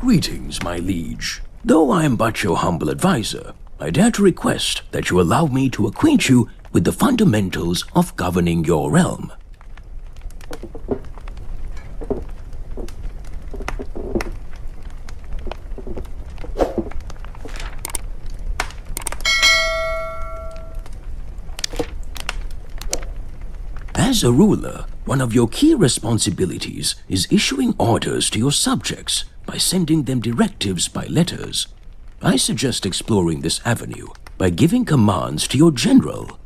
Greetings, my liege. Though I am but your humble advisor, I dare to request that you allow me to acquaint you with the fundamentals of governing your realm. As a ruler, one of your key responsibilities is issuing orders to your subjects by sending them directives by letters. I suggest exploring this avenue by giving commands to your general.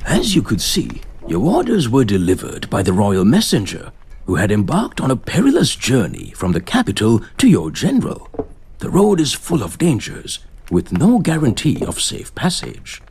As you could see, your orders were delivered by the royal messenger, who had embarked on a perilous journey from the capital to your general. The road is full of dangers, with no guarantee of safe passage.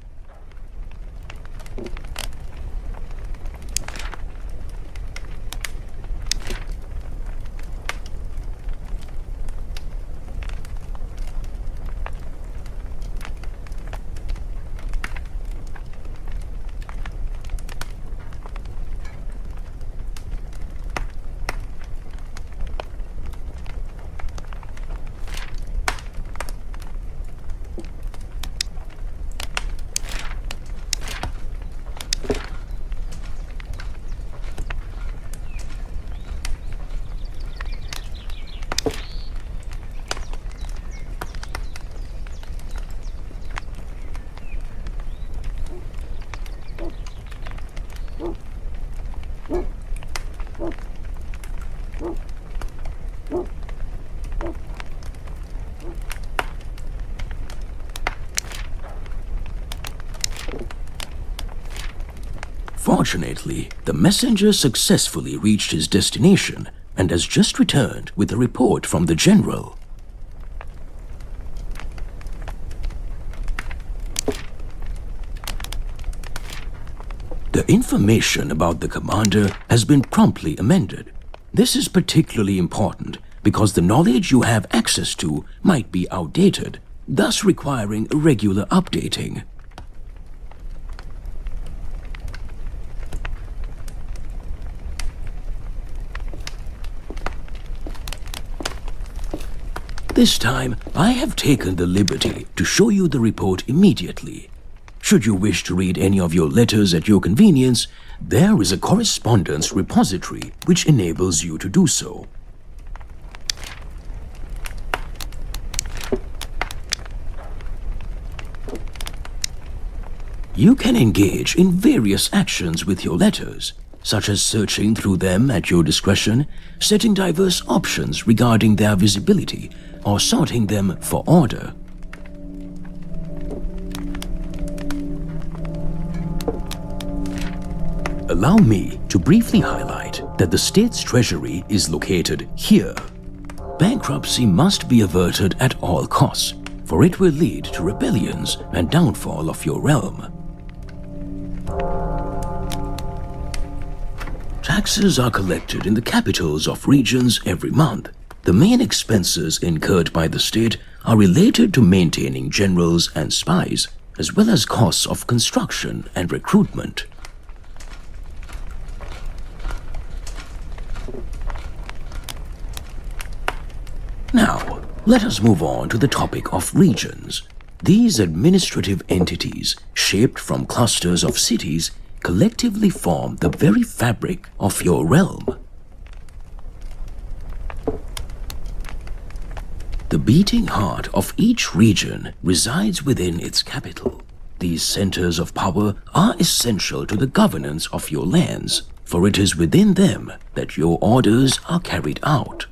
Fortunately, the messenger successfully reached his destination and has just returned with a report from the general. The information about the commander has been promptly amended. This is particularly important because the knowledge you have access to might be outdated, thus requiring regular updating. This time, I have taken the liberty to show you the report immediately. Should you wish to read any of your letters at your convenience, there is a correspondence repository which enables you to do so. You can engage in various actions with your letters, such as searching through them at your discretion, setting diverse options regarding their visibility, or sorting them for order. Allow me to briefly highlight that the state's treasury is located here. Bankruptcy must be averted at all costs, for it will lead to rebellions and downfall of your realm. Taxes are collected in the capitals of regions every month. The main expenses incurred by the state are related to maintaining generals and spies, as well as costs of construction and recruitment. Now, let us move on to the topic of regions. These administrative entities, shaped from clusters of cities, collectively form the very fabric of your realm. The beating heart of each region resides within its capital. These centers of power are essential to the governance of your lands, for it is within them that your orders are carried out.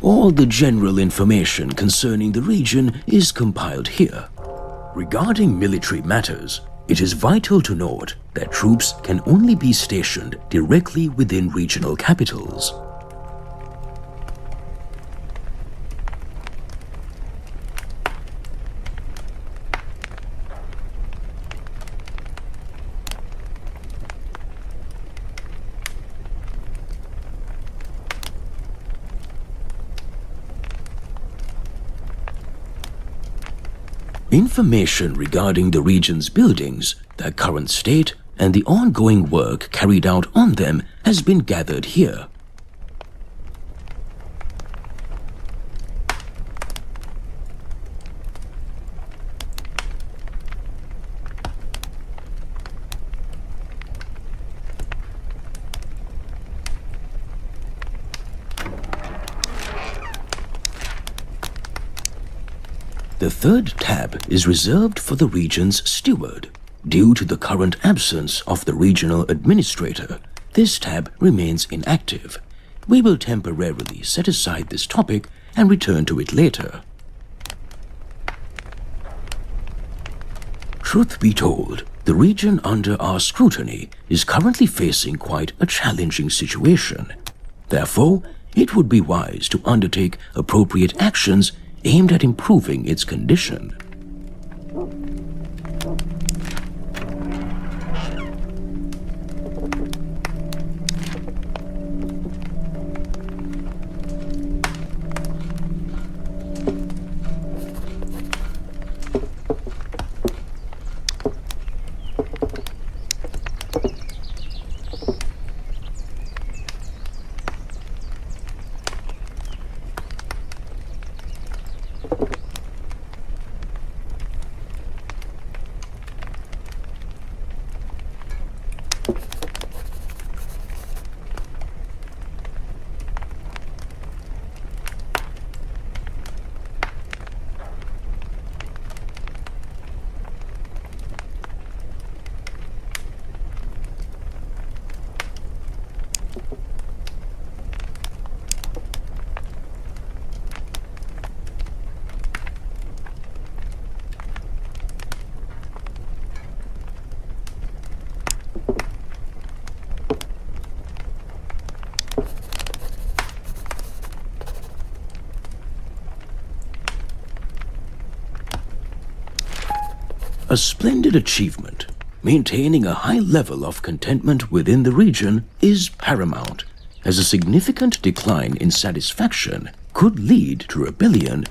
All the general information concerning the region is compiled here. Regarding military matters, it is vital to note that troops can only be stationed directly within regional capitals. Information regarding the region's buildings, their current state, and the ongoing work carried out on them has been gathered here. The third tab is reserved for the region's steward. Due to the current absence of the regional administrator, this tab remains inactive. We will temporarily set aside this topic and return to it later. Truth be told, the region under our scrutiny is currently facing quite a challenging situation. Therefore, it would be wise to undertake appropriate actions aimed at improving its condition. A splendid achievement. Maintaining a high level of contentment within the region is paramount, as a significant decline in satisfaction could lead to rebellion.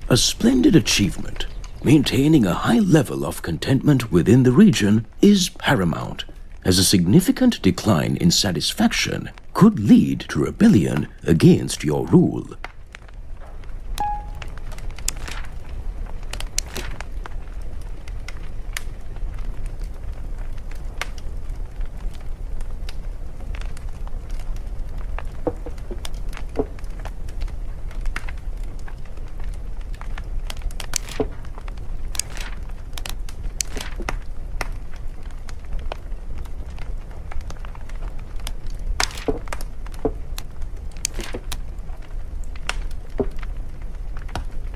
A splendid achievement. Maintaining a high level of contentment within the region is paramount, as a significant decline in satisfaction could lead to rebellion against your rule.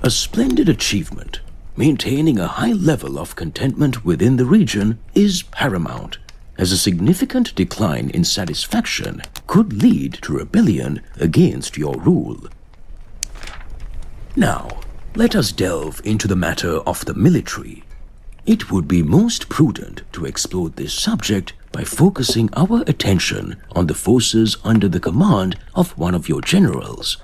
A splendid achievement. Maintaining a high level of contentment within the region is paramount, as a significant decline in satisfaction could lead to rebellion against your rule. Now, let us delve into the matter of the military. It would be most prudent to explore this subject by focusing our attention on the forces under the command of one of your generals.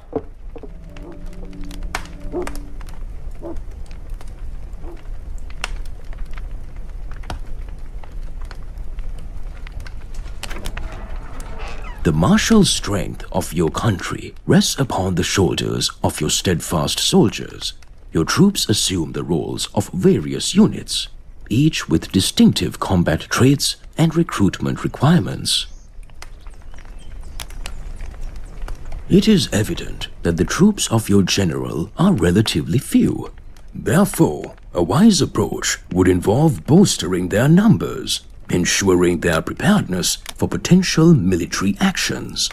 The martial strength of your country rests upon the shoulders of your steadfast soldiers. Your troops assume the roles of various units. each with distinctive combat traits and recruitment requirements. It is evident that the troops of your general are relatively few. Therefore, a wise approach would involve bolstering their numbers, ensuring their preparedness for potential military actions.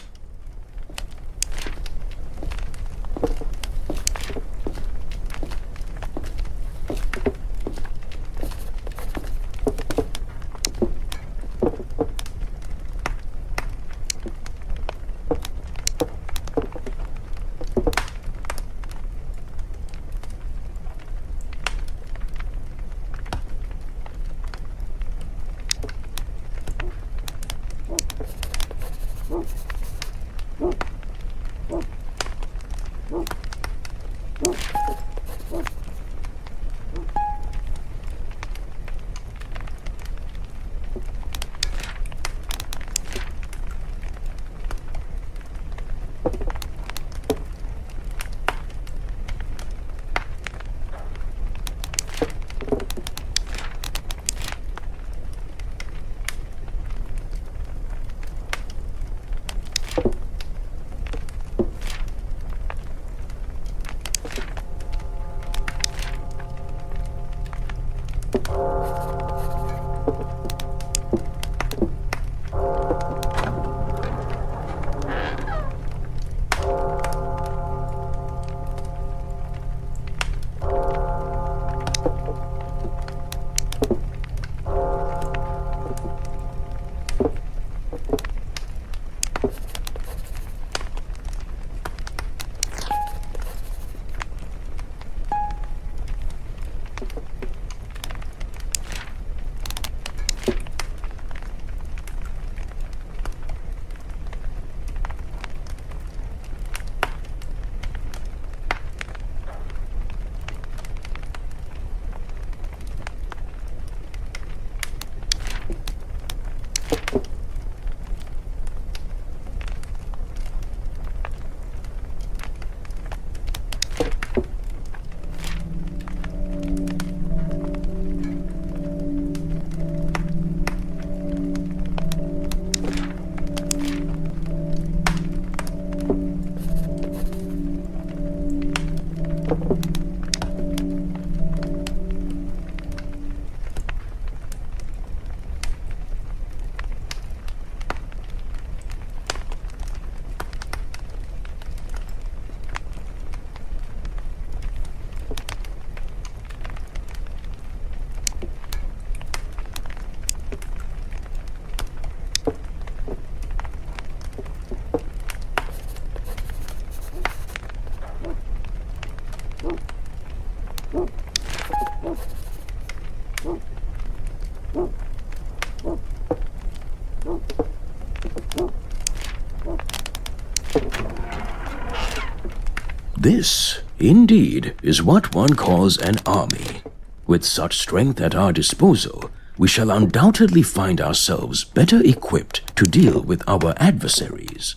This, indeed, is what one calls an army. With such strength at our disposal, we shall undoubtedly find ourselves better equipped to deal with our adversaries.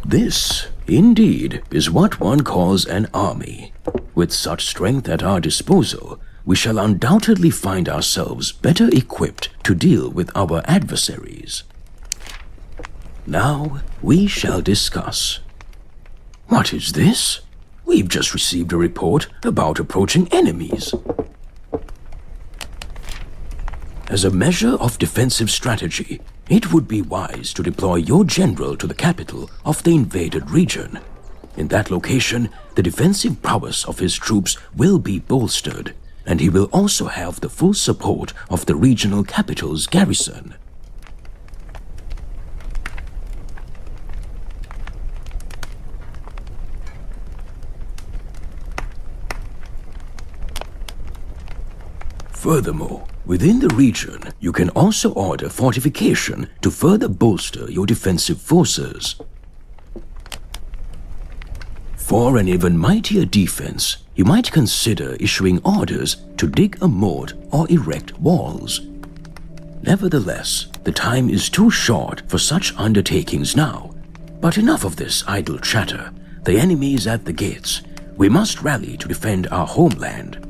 This, indeed, is what one calls an army. With such strength at our disposal, we shall undoubtedly find ourselves better equipped to deal with our adversaries. Now, we shall discuss. What is this? We've just received a report about approaching enemies. As a measure of defensive strategy, it would be wise to deploy your general to the capital of the invaded region. In that location, the defensive prowess of his troops will be bolstered, and he will also have the full support of the regional capital's garrison. Furthermore, within the region, you can also order fortification to further bolster your defensive forces. For an even mightier defense, you might consider issuing orders to dig a moat or erect walls. Nevertheless, the time is too short for such undertakings now. But enough of this idle chatter. The enemy is at the gates. We must rally to defend our homeland.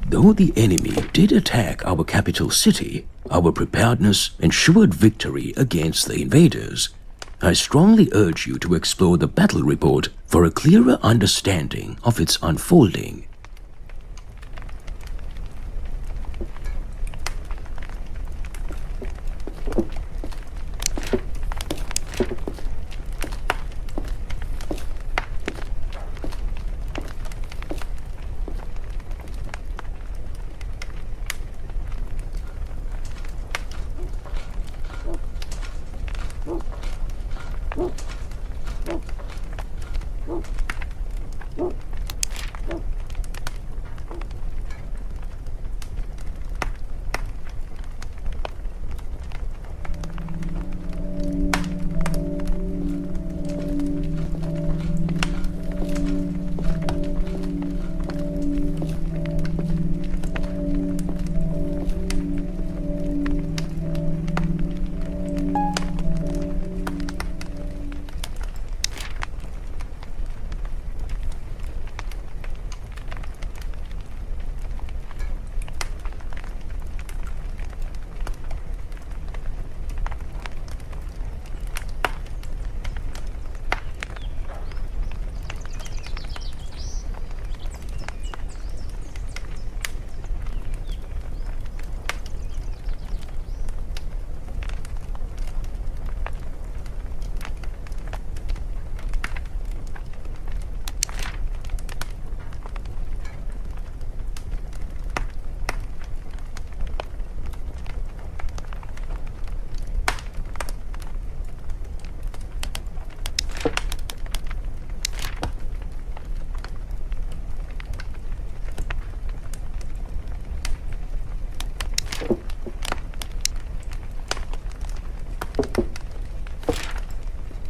Though the enemy did attack our capital city, our preparedness ensured victory against the invaders. I strongly urge you to explore the battle report for a clearer understanding of its unfolding.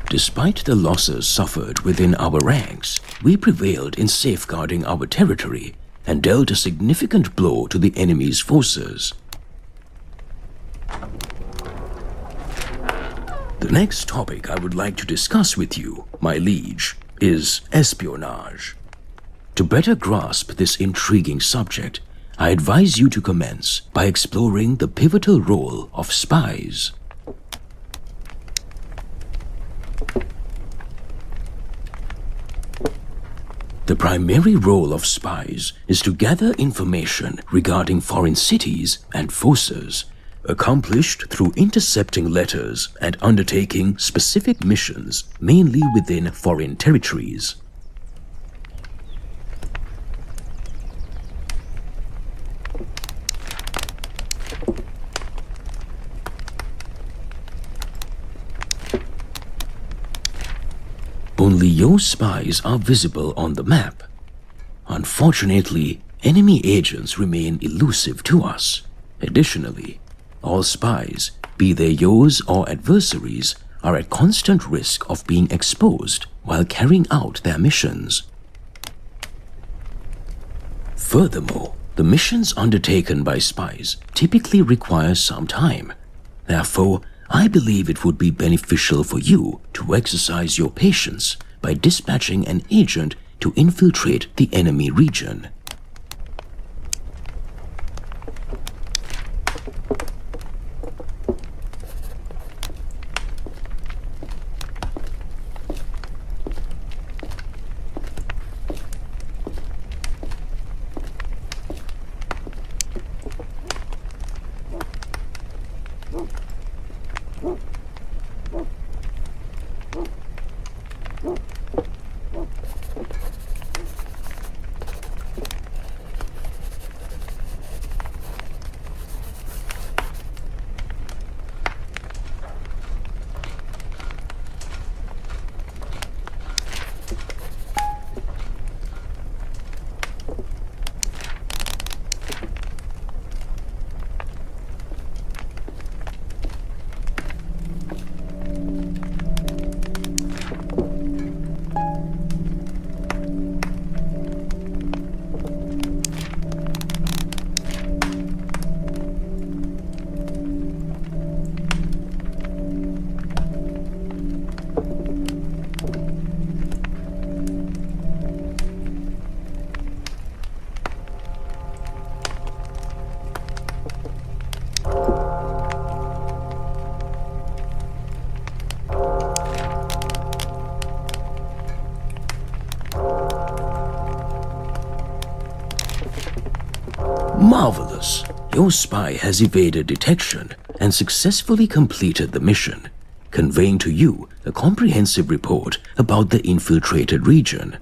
Despite the losses suffered within our ranks, we prevailed in safeguarding our territory and dealt a significant blow to the enemy's forces. The next topic I would like to discuss with you, my liege, is espionage. To better grasp this intriguing subject, I advise you to commence by exploring the pivotal role of spies. The primary role of spies is to gather information regarding foreign cities and forces, accomplished through intercepting letters and undertaking specific missions, mainly within foreign territories. Only your spies are visible on the map. Unfortunately, enemy agents remain elusive to us. Additionally, all spies, be they yours or adversaries, are at constant risk of being exposed while carrying out their missions. Furthermore, the missions undertaken by spies typically require some time. Therefore, I believe it would be beneficial for you to exercise your patience by dispatching an agent to infiltrate the enemy region. Marvelous! Your spy has evaded detection and successfully completed the mission, conveying to you a comprehensive report about the infiltrated region.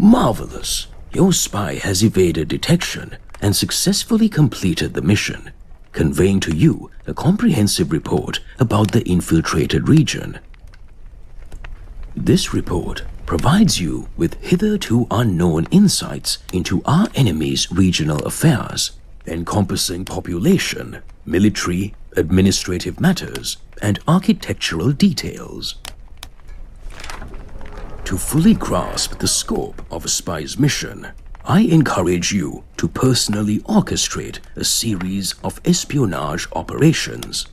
Marvelous! Your spy has evaded detection and successfully completed the mission, conveying to you a comprehensive report about the infiltrated region. This report provides you with hitherto unknown insights into our enemy's regional affairs, encompassing population, military, administrative matters, and architectural details. To fully grasp the scope of a spy's mission, I encourage you to personally orchestrate a series of espionage operations.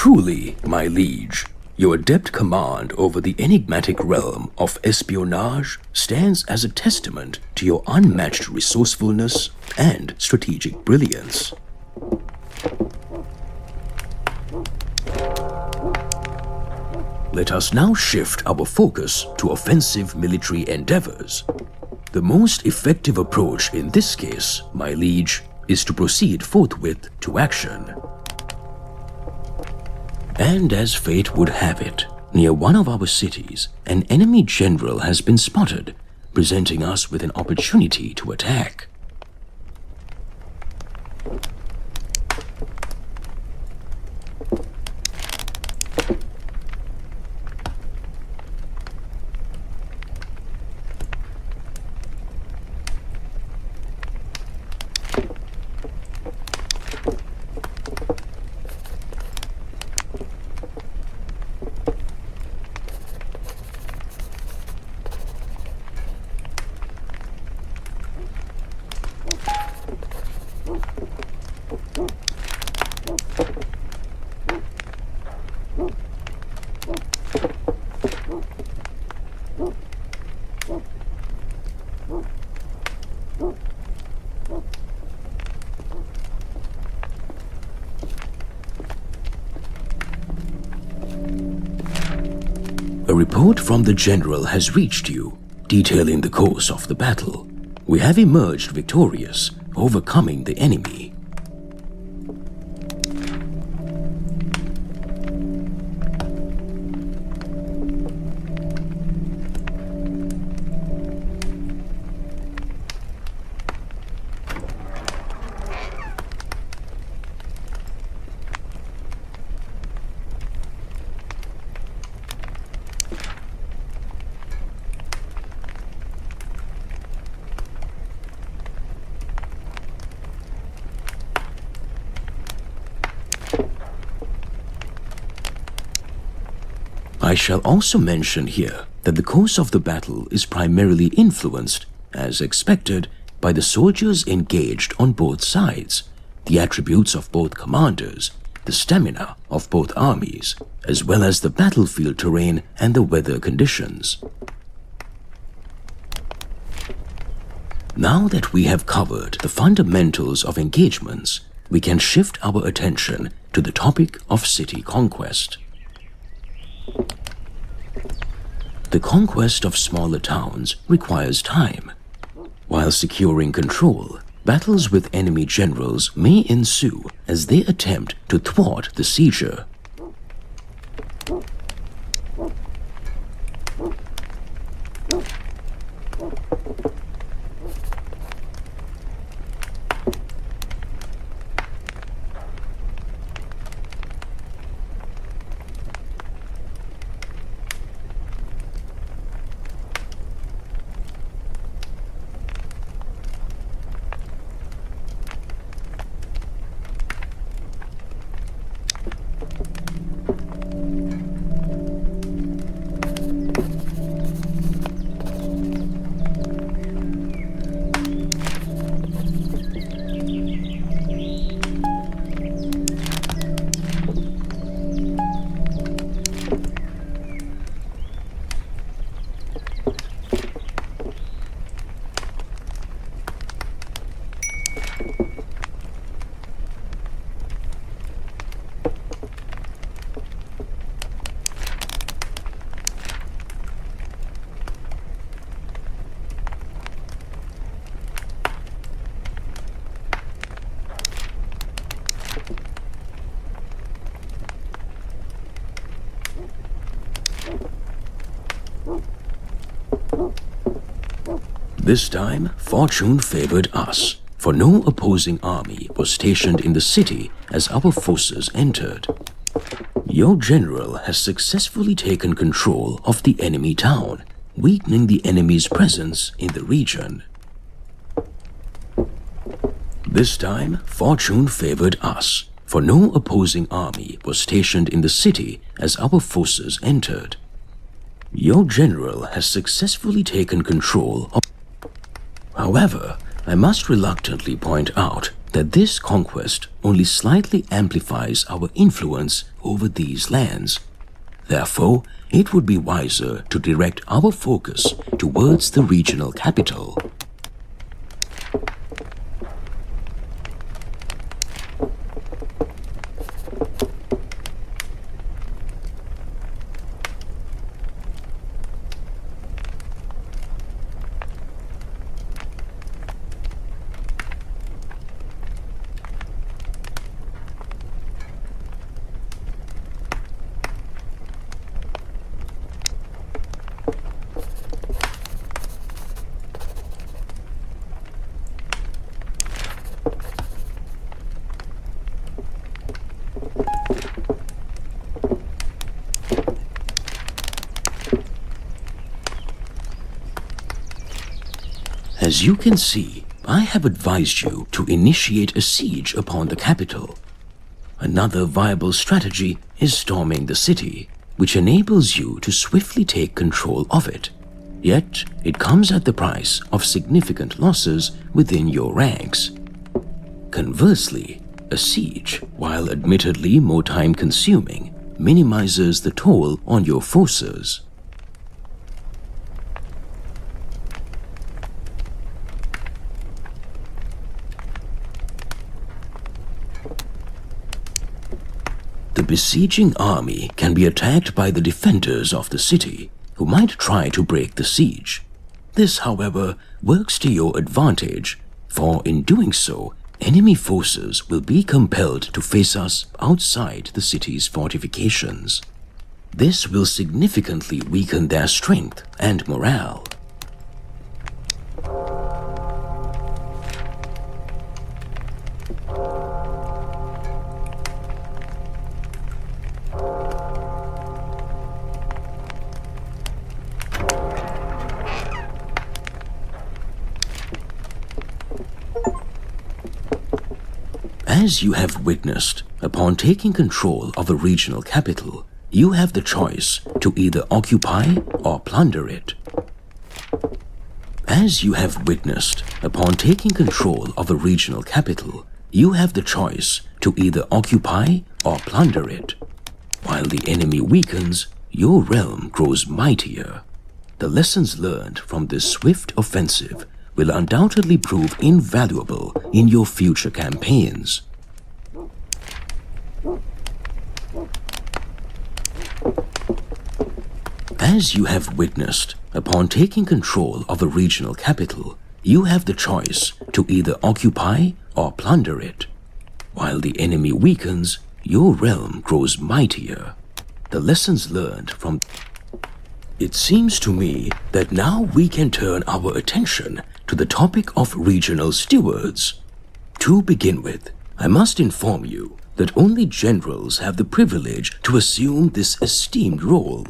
Truly, my liege, your adept command over the enigmatic realm of espionage stands as a testament to your unmatched resourcefulness and strategic brilliance. Let us now shift our focus to offensive military endeavors. The most effective approach in this case, my liege, is to proceed forthwith to action. And as fate would have it, near one of our cities, an enemy general has been spotted, presenting us with an opportunity to attack. A report from the general has reached you, detailing the course of the battle. We have emerged victorious, overcoming the enemy. I shall also mention here that the course of the battle is primarily influenced, as expected, by the soldiers engaged on both sides, the attributes of both commanders, the stamina of both armies, as well as the battlefield terrain and the weather conditions. Now that we have covered the fundamentals of engagements, we can shift our attention to the topic of city conquest. The conquest of smaller towns requires time. While securing control, battles with enemy generals may ensue as they attempt to thwart the seizure. This time, fortune favored us, for no opposing army was stationed in the city as our forces entered. Your general has successfully taken control of the enemy town, weakening the enemy's presence in the region. This time, fortune favored us, for no opposing army was stationed in the city as our forces entered. Your general has successfully taken control of... However, I must reluctantly point out that this conquest only slightly amplifies our influence over these lands. Therefore, it would be wiser to direct our focus towards the regional capital. As you can see, I have advised you to initiate a siege upon the capital. Another viable strategy is storming the city, which enables you to swiftly take control of it. Yet, it comes at the price of significant losses within your ranks. Conversely, a siege, while admittedly more time-consuming, minimizes the toll on your forces. The besieging army can be attacked by the defenders of the city, who might try to break the siege. This, however, works to your advantage, for in doing so, enemy forces will be compelled to face us outside the city's fortifications. This will significantly weaken their strength and morale. As you have witnessed, upon taking control of a regional capital, you have the choice to either occupy or plunder it. As you have witnessed, upon taking control of a regional capital, you have the choice to either occupy or plunder it. While the enemy weakens, your realm grows mightier. The lessons learned from this swift offensive will undoubtedly prove invaluable in your future campaigns. As you have witnessed, upon taking control of a regional capital, you have the choice to either occupy or plunder it. While the enemy weakens, your realm grows mightier. The lessons learned from... It seems to me that now we can turn our attention to the topic of regional stewards. To begin with, I must inform you that only generals have the privilege to assume this esteemed role.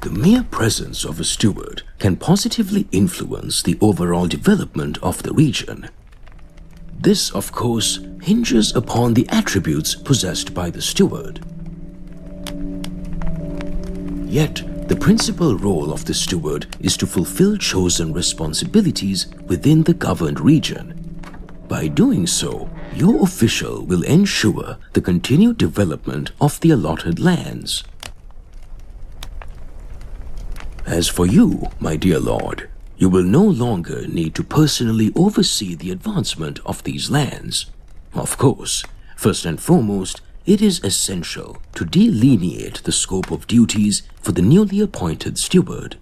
The mere presence of a steward can positively influence the overall development of the region. This, of course, hinges upon the attributes possessed by the steward. Yet, the principal role of the steward is to fulfill chosen responsibilities within the governed region. By doing so, your official will ensure the continued development of the allotted lands. As for you, my dear lord, you will no longer need to personally oversee the advancement of these lands. Of course, first and foremost, it is essential to delineate the scope of duties for the newly appointed steward.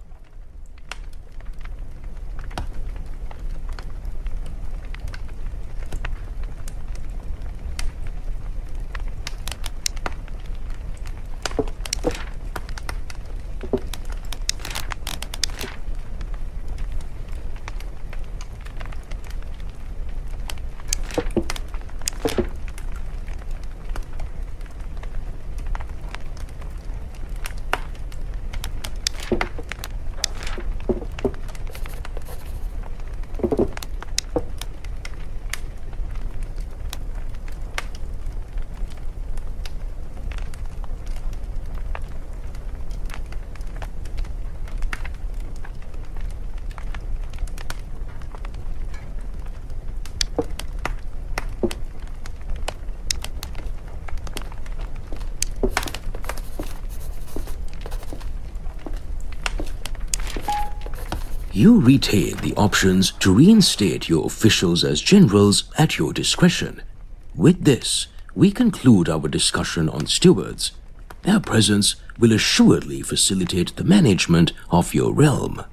You retain the options to reinstate your officials as generals at your discretion. With this, we conclude our discussion on stewards. Their presence will assuredly facilitate the management of your realm.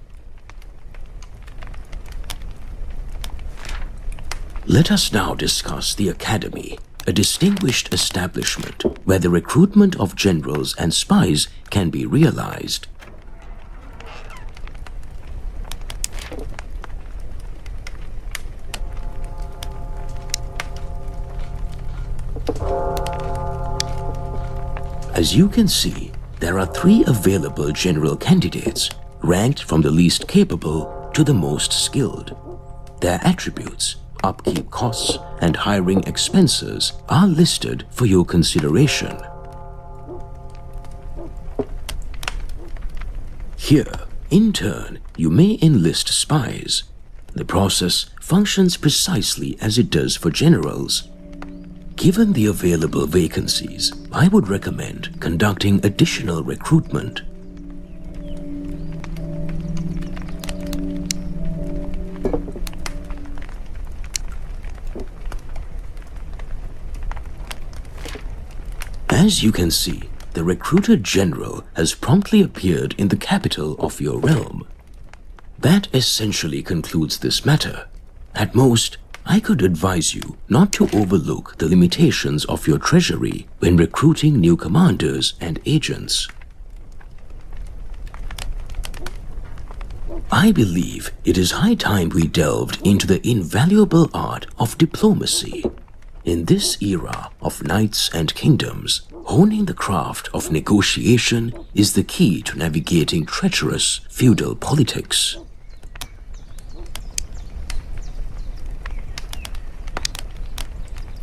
Let us now discuss the Academy, a distinguished establishment where the recruitment of generals and spies can be realized. As you can see, there are 3 available general candidates, ranked from the least capable to the most skilled. Their attributes, upkeep costs, and hiring expenses are listed for your consideration. Here, in turn, you may enlist spies. The process functions precisely as it does for generals. Given the available vacancies, I would recommend conducting additional recruitment. As you can see, the recruited general has promptly appeared in the capital of your realm. That essentially concludes this matter. At most, I could advise you not to overlook the limitations of your treasury when recruiting new commanders and agents. I believe it is high time we delved into the invaluable art of diplomacy. In this era of knights and kingdoms, honing the craft of negotiation is the key to navigating treacherous feudal politics.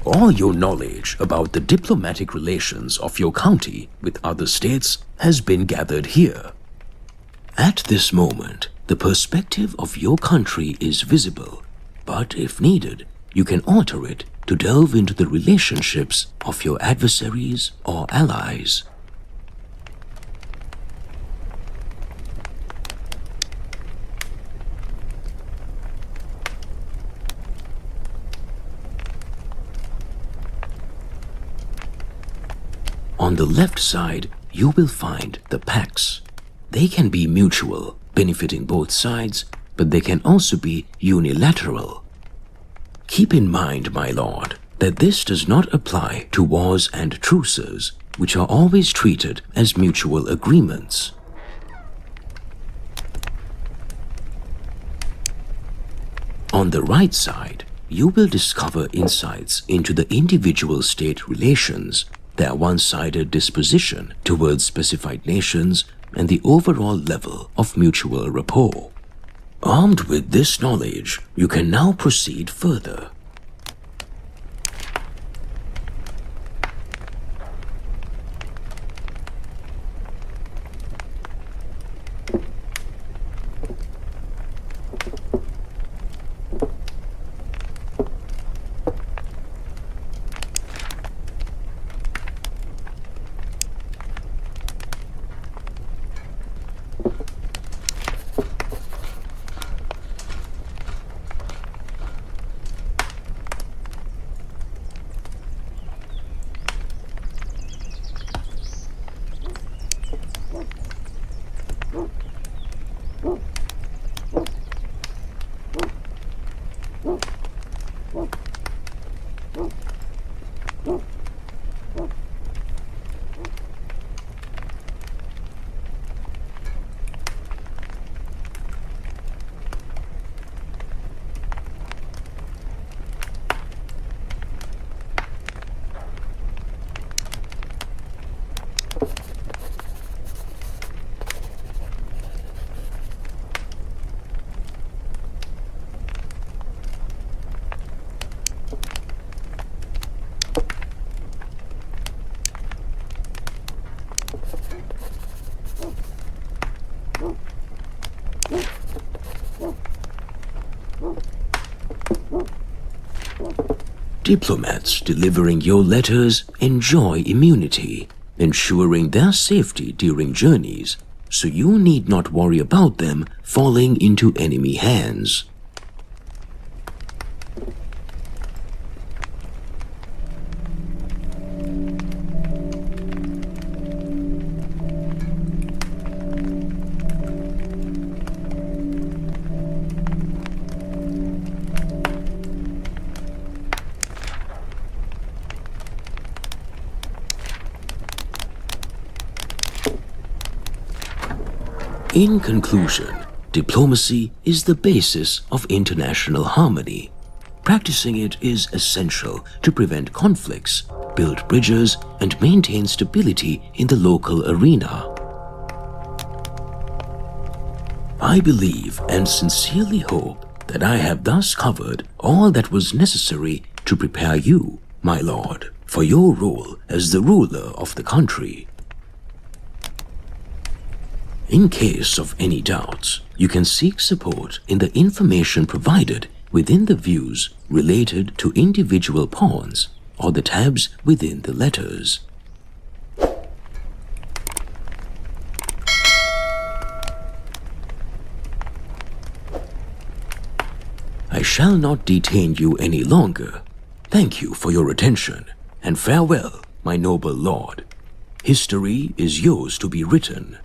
All your knowledge about the diplomatic relations of your county with other states has been gathered here. At this moment, the perspective of your country is visible, but if needed, you can alter it to delve into the relationships of your adversaries or allies. On the left side, you will find the pacts. They can be mutual, benefiting both sides, but they can also be unilateral. Keep in mind, my lord, that this does not apply to wars and truces, which are always treated as mutual agreements. On the right side, you will discover insights into the individual state relations, their one-sided disposition towards specified nations, and the overall level of mutual rapport. Armed with this knowledge, you can now proceed further. Diplomats delivering your letters enjoy immunity, ensuring their safety during journeys, so you need not worry about them falling into enemy hands. In conclusion, diplomacy is the basis of international harmony. Practicing it is essential to prevent conflicts, build bridges, and maintain stability in the local arena. I believe and sincerely hope that I have thus covered all that was necessary to prepare you, my lord, for your role as the ruler of the country. In case of any doubts, you can seek support in the information provided within the views related to individual pawns or the tabs within the letters. I shall not detain you any longer. Thank you for your attention, and farewell, my noble lord. History is yours to be written.